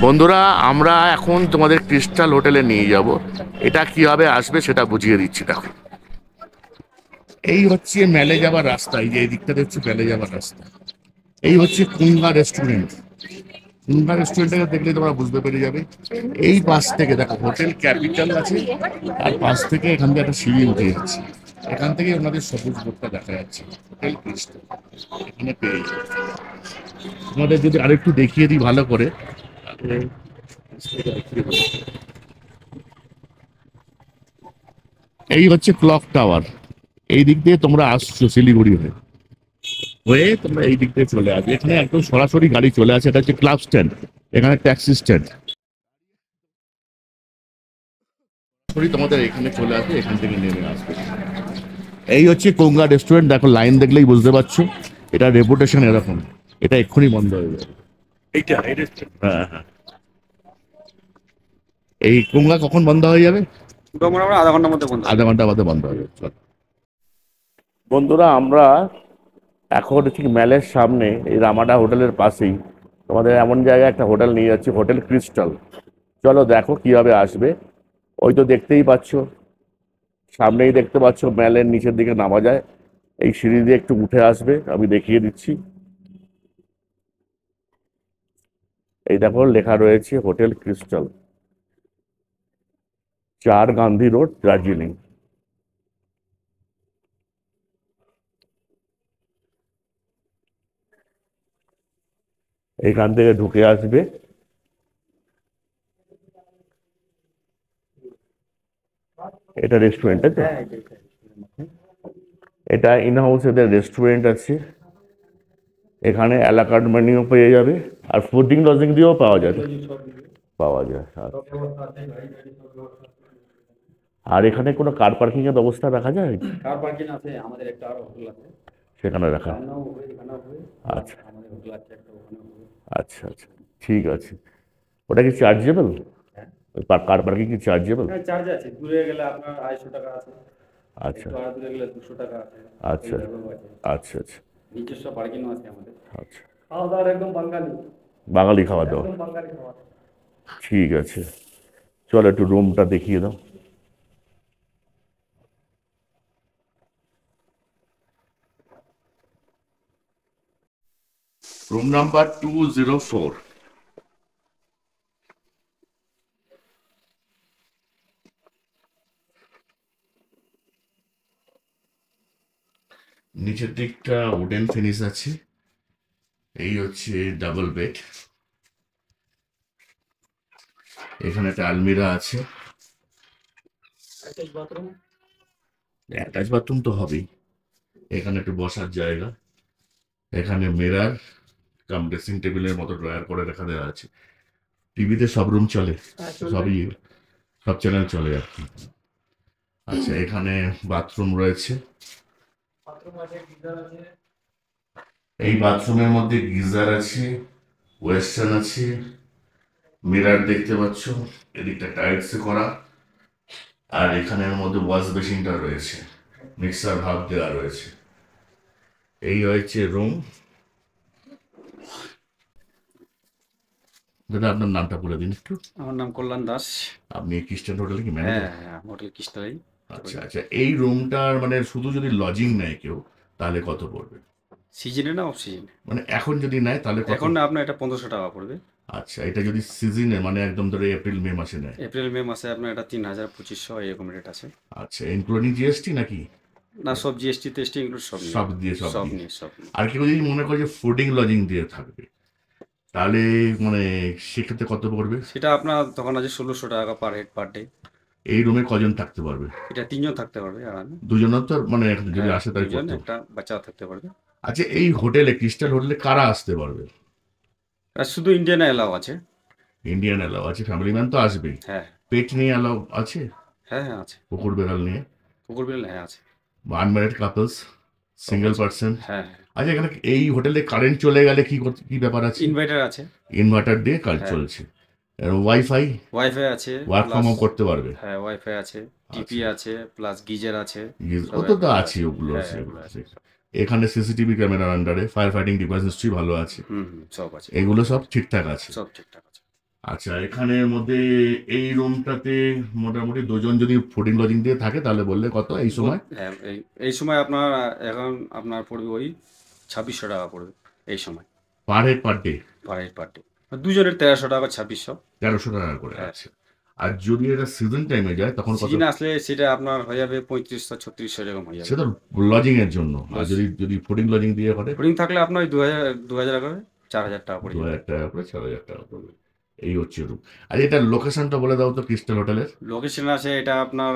বন্ধুরা, আমরা এখন তোমাদের ক্রিস্টাল হোটেলে নিয়ে যাব। এটা কিভাবে আসবে সেটা বুঝিয়ে দিচ্ছি। দেখো, এই হচ্ছে মেলে যাবার রাস্তা। এই যে এই দিকটা হচ্ছে মেলে যাবার রাস্তা। এই হচ্ছে কুঙ্গা রেস্টুরেন্ট। কুঙ্গা রেস্টুরেন্টটাকে দেখলে তোমরা বুঝতে পেরে যাবে। এই পাশ থেকে দেখো হোটেল ক্যাপিটাল আছে, আর পাশ থেকে এখান থেকে একটা সিঁড়ি উঠে যাচ্ছে। এখান থেকে ওনাদের সবুজ বোর্ডটা দেখা যাচ্ছে, হোটেল ক্রিস্টাল। এখানে পেয়ে যাবে। তোমাদের যদি আরেকটু দেখিয়ে দিই ভালো করে, তাহলে এই হচ্ছে ক্লক টাওয়ার। এই দিক দিয়ে তোমরা আসছো শিলিগুড়ি হয়ে তোমরা এই দিক দিয়ে চলে আসবে। এখানে একদম সরাসরি গাড়ি চলে আসে। এটা হচ্ছে ক্লাব স্ট্যান্ড, এখানে ট্যাক্সি স্ট্যান্ড। তোমাদের এখানে চলে আসবে, এখান থেকে নেমে আসবে। এই হচ্ছে কোঙ্গা রেস্টুরেন্ট। দেখো, লাইন দেখলেই বুঝতে পারছো এটা রেপুটেশন এরকম। এটা এক্ষুনি বন্ধ হয়ে যাবে। এইটা এই রেস্টুরেন্ট, হ্যাঁ হ্যাঁ। এই কোঙ্গা কখন বন্ধ হয়ে যাবে? মোটামুটি আধা ঘন্টার মধ্যে বন্ধ। আধা ঘন্টা বাদে বন্ধ হয়ে যাবে। চল বন্ধুরা, আমরা এখন ঠিক মেলের সামনে এই রামাডা হোটেলের পাশেই তোমাদের এমন জায়গায় একটা হোটেল নিয়ে যাচ্ছি, হোটেল ক্রিস্টাল। চলো দেখো কিভাবে আসবে। ওই তো দেখতেই পাচ্ছ, সামনেই দেখতে পাচ্ছ মেলের নিচের দিকে নামা যায়। এই সিঁড়ি দিয়ে একটু উঠে আসবে, আমি দেখিয়ে দিচ্ছি। এই দেখো লেখা রয়েছে hotel crystal, 4 Gandhi road, Darjeeling. এইখান থেকে ঢুকে আসবে। এটা রেস্টুরেন্ট আছে, এটা ইন হাউস এদের রেস্টুরেন্ট আছে। এখানে এলাকার মেনুও পেয়ে যাবে, আর ফুডিং লজিং দিয়েও পাওয়া যায়। আচ্ছা। আর এখানে কোনো কার পার্কিং এর ব্যবস্থা রাখা যায়? কার পার্কিং আছে, আমাদের একটা আর হোটেল আছে সেখানে রাখা। আচ্ছা আমাদের হোটেল আছে একটা, ওখানে হবে। আচ্ছা আচ্ছা, ঠিক আছে। ওটা কি চার্জেবল? ওই কার পার্কিং কি চার্জেবল? হ্যাঁ, চার্জ আছে। দূরে গেলে আপনার 250 টাকা আছে, আচ্ছা একটু আর দূরে গেলে 200 টাকা আছে। আচ্ছা এইভাবেও আছে। আচ্ছা আচ্ছা নিজস্ব পার্কিংও আছে আমাদের। আচ্ছা। খাওয়া দাওয়ার একদম বাঙালি, বাঙালি খাওয়া দাওয়া, একদম বাঙালি খাওয়া। ঠিক আছে। চলো একটু রুমটা দেখিয়ে দাও। Room number 204। নিচের দিকটা উডেন ফিনিশ আছে। এই হচ্ছে ডাবল বেড। এখানে একটা আলমিরা আছে। অ্যাটাচ বাথরুম তো হবেই। এখানে একটু বসার জায়গা। এখানে মিরার কাম ড্রেসিং টেবিলের মতো ড্রয়ার করে রাখা দেওয়া আছে। টিভিতে সব রুম চলে, সবই সব চ্যানেল চলে আর কি। আচ্ছা, এখানে বাথরুম রয়েছে। এই বাথরুমের মধ্যে গিজার আছে, ওয়েস্টার্ন আছে, মিরার দেখতে পাচ্ছ, এদিকটা টাইলসে করা। আর এখানের মধ্যে ওয়াশ বেসিনটা রয়েছে, মিক্সার ভাব দেওয়া রয়েছে। এই হয়েছে রুম। দাদা, আপনার নামটা বলে দিন একটু। আমার নাম কল্যাণ দাস। আপনি খ্রিস্টান হোটেলে কি হ্যাঁ ম্যানেজার? হ্যাঁ, হোটেল কৃষ্ণাই। আচ্ছা আচ্ছা। এই রুমটার মানে শুধু যদি লজিং নেয় কেউ, তাহলে কত পড়বে? সিজনে না অফ সিজনে? মানে এখন যদি নেয় তাহলে কত? এখন আপনার এটা 1500 টাকা পড়বে। আচ্ছা, এটা যদি সিজনে মানে একদম ধরে এপ্রিল মে মাসে নেয়? এপ্রিল মে মাসে আপনার এটা 3000 2500 এরকম রেট আছে। আচ্ছা, ইনক্লুডিং জিএসটি নাকি? না, সব জিএসটি টেস্টি ইনক্লুড সব নিয়ে। সব দিয়ে সব সব দিয়ে। নিয়ে সব নিয়ে। আর কেউ যদি মনে করে যে ফুডিং লজিং দিয়ে থাকবে, তাহলে মানে সেক্ষেত্রে কত পড়বে? সেটা আপনার তখন আছে 1600 টাকা পার হেড পার ডে। এই রুমে কজন থাকতে পারবে? এটা 3 জন থাকতে পারবে আরামে। দুজনের তো মানে যদি হ্যাঁ, আসে তাই 2 জন, করতে। একটা বাচ্চা থাকতে পারবে। আচ্ছা, এই হোটেলে ক্রিস্টাল হোটেলে কারা আসতে পারবে? আর শুধু ইন্ডিয়ান এলাও আছে। ইন্ডিয়ান অ্যালাউ আছে, ফ্যামিলি ম্যান তো আসবেই। হ্যাঁ পেট নিয়ে অ্যালাউ আছে? হ্যাঁ হ্যাঁ আছে। কুকুর বেড়াল নিয়ে? কুকুর বিড়াল, হ্যাঁ আছে। আনম্যারিড কাপলস, সিঙ্গেল আছে। পার্সন? হ্যাঁ, আচ্ছা, এখানে এই হোটেলে কারেন্ট চলে গেলে কি ব্যাপার আছে? ইনভার্টার আছে। ইনভার্টার দিয়ে কাজ হ্যাঁ, চলছে। ওয়াইফাই? ওয়াইফাই আছে ওয়ার্ক ফ্রম প্লাস। হোম করতে পারবে? হ্যাঁ, ওয়াইফাই আছে, টিপি আচ্ছা, আছে, প্লাস গিজার আছে। সব ও তো অ্যাভেলেবল আছে, আছে। ওগুলো হ্যাঁ, আছে, এগুলো আছে। এখানে সিসিটিভি ক্যামেরার আন্ডারে ফায়ার ফাইটিং ডিভাইস নিশ্চয়ই ভালো আছে। সব আছে। এগুলো সব ঠিকঠাক আছে? সব ঠিকঠাক আছে। আচ্ছা, এখানের মধ্যে এই রুমটাতে মোটামুটি দুজন যদি ফুডিং লজিং দিয়ে থাকে তাহলে বললে কত এই সময়? হ্যাঁ, এই সময় আপনার এখন আপনার পড়বে ওই 2600 টাকা পড়বে এই সময়, per head per day per head per day. দুজনের 1300 টাকা, 2600। 1300 টাকা করে হ্যাঁ, আছে। আর যদি এটা সিজন টাইমে যায় তখন কত? সিজন আসলে সেটা আপনার হয়ে যাবে 3500 3600 এরকম হয়ে যাবে। সে তো লজিং এর জন্য, আর যদি যদি ফুডিং লজিং দিয়ে করে বোর্ডিং থাকলে আপনার ওই 2000 টাকা, 4000 টাকা পড়ে দু যাবে। হাজার টাকা করে 4000 টাকা পড়বে। এই হচ্ছে রুম। আর এটা লোকেশনটা বলে দাও তো ক্রিস্টাল হোটেলের। লোকেশন আছে এটা আপনার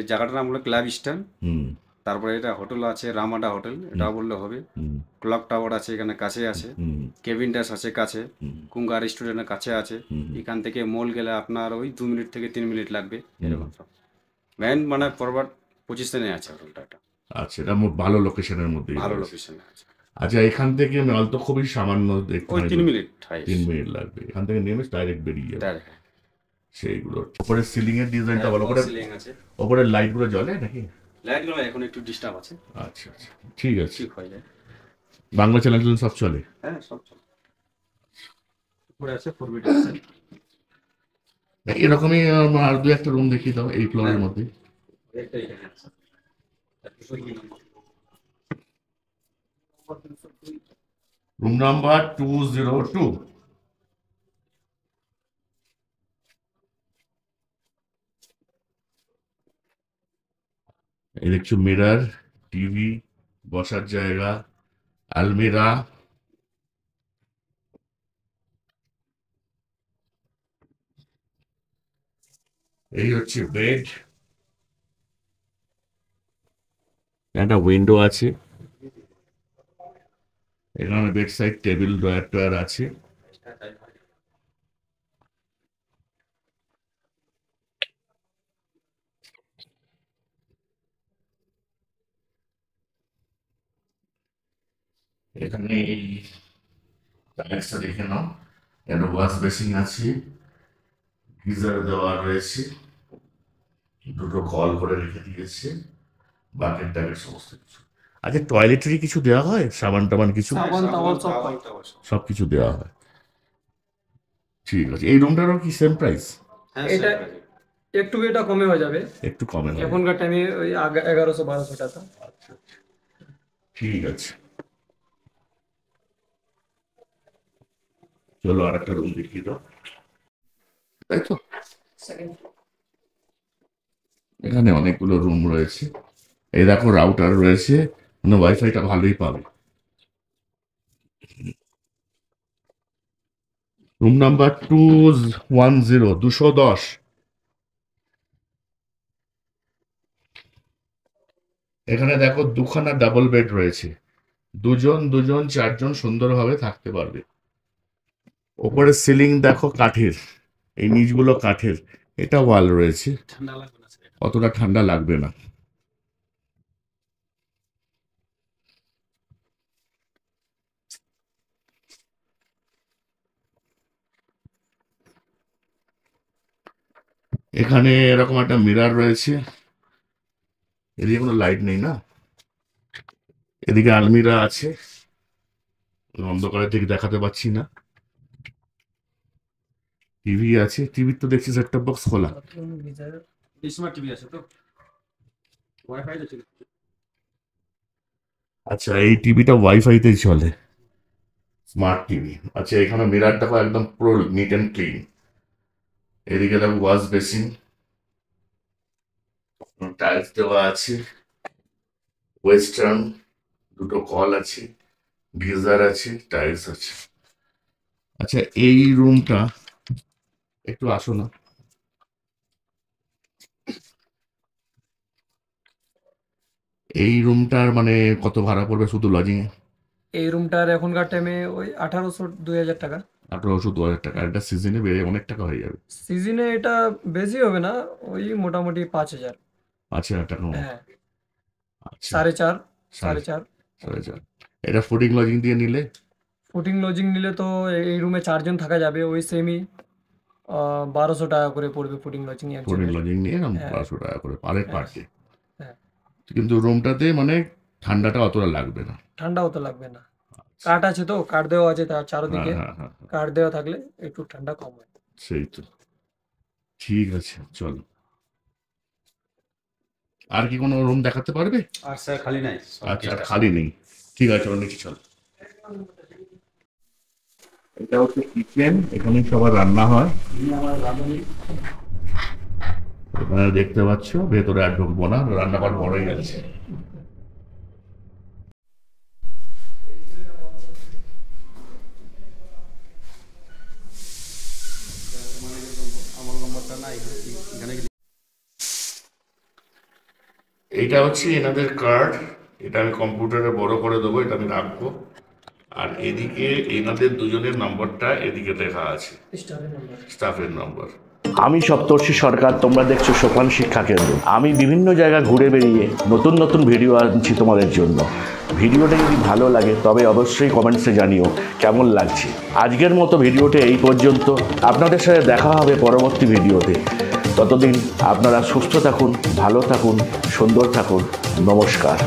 জায়গাটার নাম হলো ক্লাব স্ট্যান্ড। হুম তারপরে এটা হোটেল আছে রামাডা হোটেল, হুম এটা বললে হবে। হুম ক্লক টাওয়ার আছে এখানে কাছে আছে, হুম কেবিন ড্যাশ আছে কাছে, হুম কুঙ্গা রেস্টুরেন্টের কাছে আছে। হুম এখান থেকে মল গেলে আপনার ওই 2 মিনিট থেকে 3 মিনিট লাগবে হুম। এরকম সব। মেন মানে ফরওয়ার্ড পজিশনে আছে হোটেলটা, এটা আচ্ছা, এটা ভালো লোকেশনের মধ্যেই ভালো রয়েছে। লোকেশনে আছে। আচ্ছা, এখান থেকে মাল তো খুবই সামান্য ওই একটুখানি 3 মিনিট হাইস 3 মিনিট লাগবে, এখান থেকে নেমে ডাইরেক্ট বেরিয়ে যাবে ডাইরেক্ট। সেইগুলো। ওপরে সিলিং এর ডিজাইনটা হ্যাঁ, ভালো ফল করে, সিলিং আছে। ওপরে লাইট গুলো জ্বলে নাকি? লাইটগুলো এখন একটু ডিস্টার্ব আছে, আচ্ছা আচ্ছা, ঠিক আছে। ঠিক হয়ে যায়। বাংলা চ্যানেল সব চলে? হ্যাঁ, সব চলে। উপরে আছে 4 বিট আছে। এরকমই আর দু একটা রুম দেখিয়ে দাও এই ফ্লোরের হ্যাঁ, মধ্যে। একটা এখানে আছে। Room number 202। এই দেখছো মিরর, টিভি, বসার জায়গা, আলমিরা। এই হচ্ছে বেড, একটা উইন্ডো আছে, এখানে বেড সাইড টেবিল ড্রয়ার টয়ার আছে। এখানে এই টাইলসটা দেখে নাও, একটা ওয়াশ বেসিন আছে, গিজার দেওয়া রয়েছে, দুটো কল করে রেখে দিয়েছে, বাকেট টাকেট সমস্ত কিছু। আচ্ছা, টয়লেটারি কিছু দেওয়া হয়, সাবান টাবান কিছু? সাবান টাওয়াল সব পাই। সব কিছু দেওয়া হয়, ঠিক আছে। এই রুমটারও কি সেম প্রাইস? হ্যাঁ, এটা সেম প্রাইস। একটু এটা কমে হয়ে যাবে, একটু কমে হবে? এখনকার টাইমে ওই 1100-1200 টাকা। আচ্ছা আচ্ছা, ঠিক আছে। চলো আর একটা রুম দেখিয়ে দাও, তাই তো? এখানে অনেকগুলো রুম রয়েছে, এই দেখো রাউটার রয়েছে, মানে ওয়াইফাইটা ভালোই পাবে। রুম নাম্বার 210, এখানে দেখো দুখানা ডাবল বেড রয়েছে, দুজন দুজন চারজন সুন্দরভাবে থাকতে পারবে। ওপরে সিলিং দেখো কাঠের, এই নিচগুলো কাঠের, এটা ওয়াল রয়েছে, ঠান্ডা লাগবে না সেটা। অতটা ঠান্ডা লাগবে না। এখানে এরকম একটা মিরর রয়েছে, এদিকে কোনো লাইট নেই না, এদিকে আলমিরা আছে, অন্ধকারে ঠিক দেখাতে পাচ্ছি না। টিভি আছে, টিভির তো দেখছি সেট টপ বক্স খোলা। স্মার্ট টিভি আছে তো, ওয়াইফাই তো ছিল। আচ্ছা, এই টিভিটা ওয়াইফাইতেই চলে, স্মার্ট টিভি। আচ্ছা, এখানে মিরর দেখো একদম পুরো নিট অ্যান্ড ক্লিন। এদিকে দেখো ওয়াশ বেসিন, টাইলস দেওয়া আছে, ওয়েস্টার্ন, দুটো কল আছে, গিজার আছে, টাইলস আছে। আচ্ছা, এই রুমটা একটু আসো না, এই রুমটার মানে কত ভাড়া পড়বে শুধু লজিং এ? এই রুমটার এখনকার টাইমে ওই 1800-2000 টাকা। 1800-2000 টাকা, একটা সিজনে বেড়ে অনেক টাকা হয়ে যাবে। সিজনে এটা বেশি হবে না, ওই মোটামুটি 5000। 5000 টাকা মতো। হ্যাঁ, আচ্ছা, 4.5 সাড়ে 4.5। 4.5। এটা ফুডিং লজিং দিয়ে নিলে? ফুটিং লজিং নিলে তো এই রুমে 4 জন থাকা যাবে, ওই সেমই 1200 টাকা করে পড়বে ফুটিং লজিং ফুডিং একজনের। লজিং নিয়ে হ্যাঁ 1200 টাকা করে পার হেড পার হ্যাঁ ডে। হ্যাঁ। কিন্তু রুমটাতে মানে ঠান্ডাটা অতটা লাগবে না। ঠান্ডাও তো লাগবে না, কাঠ আছে তো, কাঠ দেওয়া আছে তার হ্যাঁ চারদিকে, হ্যাঁ হ্যাঁ হ্যাঁ। কাঠ দেওয়া থাকলে একটু ঠান্ডা কম হয়। সেই তো, ঠিক আছে চলো। আর কি কোনো রুম দেখাতে পারবে? আর স্যার খালি নাই, সব আচ্ছা, আর guest আছে। খালি নেই, ঠিক আছে চলো নিচে চলো। এটা হচ্ছে কিচেন, এখানে সবার রান্না হয়। এখানে দেখতে পাচ্ছ, ভেতরে আর ঢুকবো না, রান্নাঘর বড়ই আছে। আমার নম্বরটা না এখানে এইটা হচ্ছে এনাদের কার্ড, এটা আমি কম্পিউটারে বড় করে দেবো, এটা আমি রাখবো। আর এদিকে এনাদের দুজনের নম্বরটা এদিকে লেখা আছে, স্টাফের নম্বর। আমি সপ্তর্ষি সরকার, তোমরা দেখছো সোপান শিক্ষা কেন্দ্র। আমি বিভিন্ন জায়গা ঘুরে বেরিয়ে নতুন নতুন ভিডিও আনছি তোমাদের জন্য। ভিডিওটা যদি ভালো লাগে তবে অবশ্যই কমেন্টসে জানিও কেমন লাগছে। আজকের মতো ভিডিওটা এই পর্যন্ত, আপনাদের সাথে দেখা হবে পরবর্তী ভিডিওতে। ততদিন আপনারা সুস্থ থাকুন, ভালো থাকুন, সুন্দর থাকুন। নমস্কার।